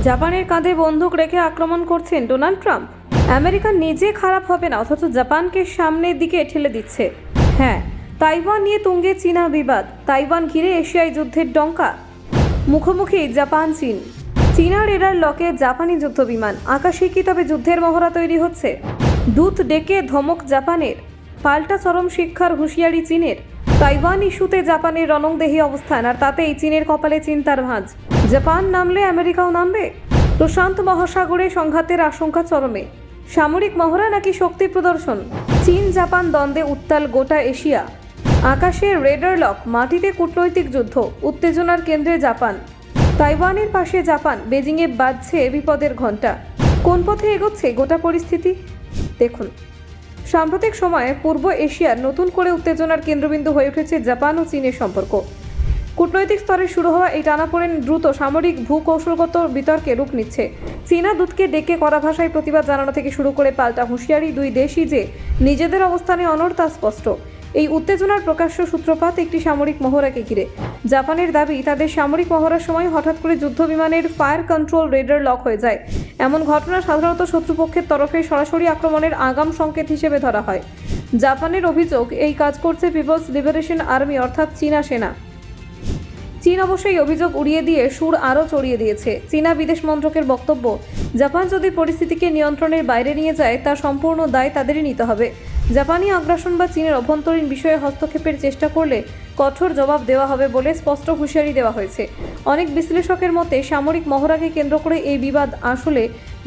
জাপানের কাঁধে বন্দুক রেখে আক্রমণ করছেন ডোনাল্ড ট্রাম্প। আমেরিকা নিজে খারাপ হবে না, অথচ জাপানকে সামনের দিকে ঠেলে দিচ্ছে। হ্যাঁ, তাইওয়ান নিয়ে তুঙ্গে চীনা বিবাদ। তাইওয়ান ঘিরে এশিয়ায় যুদ্ধের ডঙ্কা। মুখোমুখি জাপান চীন। চীনা রেডার লকে জাপানি যুদ্ধ বিমান। আকাশে কি তবে যুদ্ধের মহড়া তৈরি হচ্ছে? দূত ডেকে ধমক জাপানের। পাল্টা চরম শিক্ষার হুঁশিয়ারি চীনের। তাইওয়ান ইস্যুতে জাপানের রণংদেহী অবস্থান, আর তাতেই চীনের কপালে চিন্তার ভাঁজ। জাপান নামলে আমেরিকাও নামবে। প্রশান্ত মহাসাগরে সংঘাতের আশঙ্কা চরমে। সামরিক মহড়া নাকি শক্তি প্রদর্শন? চীন জাপান দ্বন্দ্বে উত্তাল গোটা এশিয়া। আকাশে রেডার লক, মাটিতে কূটনৈতিক যুদ্ধ। উত্তেজনার কেন্দ্রে জাপান। তাইওয়ানের পাশে জাপান। বেজিংয়ে বাজছে বিপদের ঘণ্টা। কোন পথে এগোচ্ছে গোটা পরিস্থিতি দেখুন। সাম্প্রতিক সময়ে পূর্ব এশিয়ার নতুন করে উত্তেজনার কেন্দ্রবিন্দু হয়ে উঠেছে জাপান ও চীনের সম্পর্ক। কূটনৈতিক স্তরে শুরু হওয়া এই টানাপোড়েন দ্রুত সামরিক ভূকৌশলগত বিতর্কে রূপ নিচ্ছে। চীনা দূতকে ডেকে কড়া ভাষায় প্রতিবাদ জানানো থেকে শুরু করে পাল্টা হুঁশিয়ারি, দুই দেশই যে নিজেদের অবস্থানে অনড় তা স্পষ্ট। এই উত্তেজনার প্রকাশ্য সূত্রপাত একটি সামরিক মহড়াকে ঘিরে। জাপানের দাবি, তাদের সামরিক মহড়ার সময় হঠাৎ করে যুদ্ধ বিমানের ফায়ার কন্ট্রোল রেডার লক হয়ে যায়। এমন ঘটনা সাধারণত শত্রুপক্ষের তরফে সরাসরি আক্রমণের আগাম সংকেত হিসেবে ধরা হয়। জাপানের অভিযোগ, এই কাজ করছে পিপলস লিবারেশন আর্মি অর্থাৎ চীনা সেনা। চীন অবশ্যই অভিযোগ উড়িয়ে দিয়ে সুর আরও চড়িয়ে দিয়েছে। চীনা বিদেশ মন্ত্রকের বক্তব্য, জাপান যদি পরিস্থিতিকে নিয়ন্ত্রণের বাইরে নিয়ে যায়, তার সম্পূর্ণ দায় তাদেরই নিতে হবে। জাপানি আগ্রাসন বা চীনের অভ্যন্তরীণ বিষয়ে হস্তক্ষেপের চেষ্টা করলে কঠোর জবাব দেওয়া হবে বলে স্পষ্ট হুঁশিয়ারি দেওয়া হয়েছে। অনেক বিশ্লেষকের মতে সামরিক মহড়াকে কেন্দ্র করে এই বিবাদ আসলে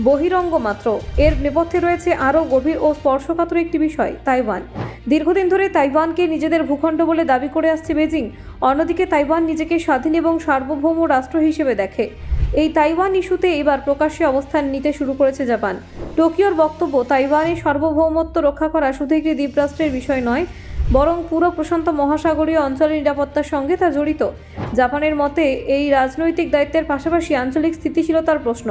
বহিরঙ্গ মাত্র। এর নেপথ্যে রয়েছে আরও গভীর ও স্পর্শকাতর একটি বিষয়, তাইওয়ান। দীর্ঘদিন ধরে তাইওয়ানকে নিজেদের ভূখণ্ড বলে দাবি করে আসছে বেজিং। অন্যদিকে তাইওয়ান নিজেকে স্বাধীন এবং সার্বভৌম রাষ্ট্র হিসেবে দেখে। এই তাইওয়ান ইস্যুতে এবার প্রকাশ্যে অবস্থান নিতে শুরু করেছে জাপান। টোকিওর বক্তব্য, তাইওয়ানের সার্বভৌমত্ব রক্ষা করা শুধু একটি দ্বীপরাষ্ট্রের বিষয় নয়, বরং পুরো প্রশান্ত মহাসাগরীয় অঞ্চলের নিরাপত্তার সঙ্গে তা জড়িত। জাপানের মতে এই রাজনৈতিক দায়িত্বের পাশাপাশি আঞ্চলিক স্থিতিশীলতার প্রশ্ন।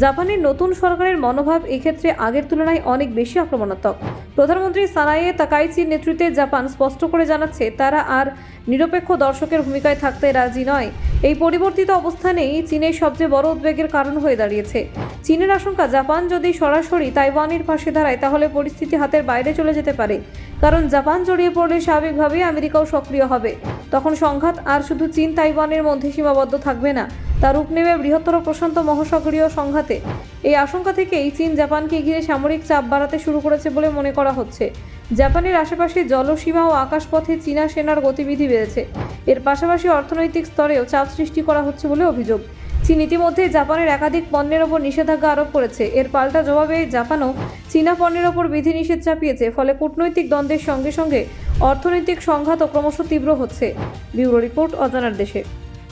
জাপানের নতুন সরকারের মনোভাব এক্ষেত্রে আগের তুলনায় অনেক বেশি আক্রমণাত্মক। প্রধানমন্ত্রী সানায়ে তাকাইচির নেতৃত্বে জাপান স্পষ্ট করে জানাচ্ছে, তারা আর নিরপেক্ষ দর্শকের ভূমিকায় থাকতে রাজি নয়। এই পরিবর্তিত অবস্থানেই চীনের সবচেয়ে বড় উদ্বেগের কারণ হয়ে দাঁড়িয়েছে। চীনের আশঙ্কা, জাপান যদি সরাসরি তাইওয়ানের পাশে দাঁড়ায়, তাহলে পরিস্থিতি হাতের বাইরে চলে যেতে পারে। কারণ জাপান জড়িয়ে পড়লে স্বাভাবিকভাবেই আমেরিকাও সক্রিয় হবে। তখন সংঘাত আর শুধু চীন তাইওয়ানের মধ্যে সীমাবদ্ধ থাকবে না, তা রূপ নেবে বৃহত্তর প্রশান্ত মহাসাগরীয় সংঘাতে। এই আশঙ্কা থেকেই চীন জাপানকে ঘিরে সামরিক চাপ বাড়াতে শুরু করেছে বলে মনে করা হচ্ছে। জাপানের আশেপাশে জলসীমা ও আকাশপথে চীনা সেনার গতিবিধি বেড়েছে। এর পাশাপাশি অর্থনৈতিক স্তরেও চাপ সৃষ্টি করা হচ্ছে বলে অভিযোগ। চীন ইতিমধ্যে জাপানের একাধিক পণ্যের ওপর নিষেধাজ্ঞা আরোপ করেছে। এর পাল্টা জবাবে জাপানও চীনা পণ্যের ওপর বিধিনিষেধ চাপিয়েছে। ফলে কূটনৈতিক দ্বন্দ্বের সঙ্গে সঙ্গে অর্থনৈতিক সংঘাতও ক্রমশ তীব্র হচ্ছে। ব্যুরো রিপোর্ট, অজানার দেশে।